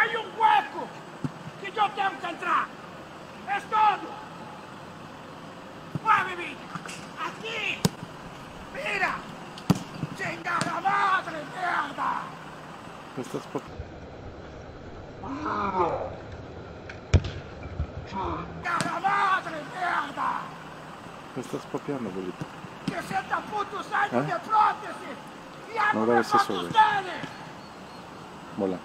hay un hueco que yo tengo que entrar. Es todo. Muéveme. Aquí. Mira. Chingada madre, mierda. Estás por... Chingada madre, mierda. Me estás copiando, abuelito. 60 putos años de prótesis. Y hago No grabes mejor eso, que güey. ustedes. Mola.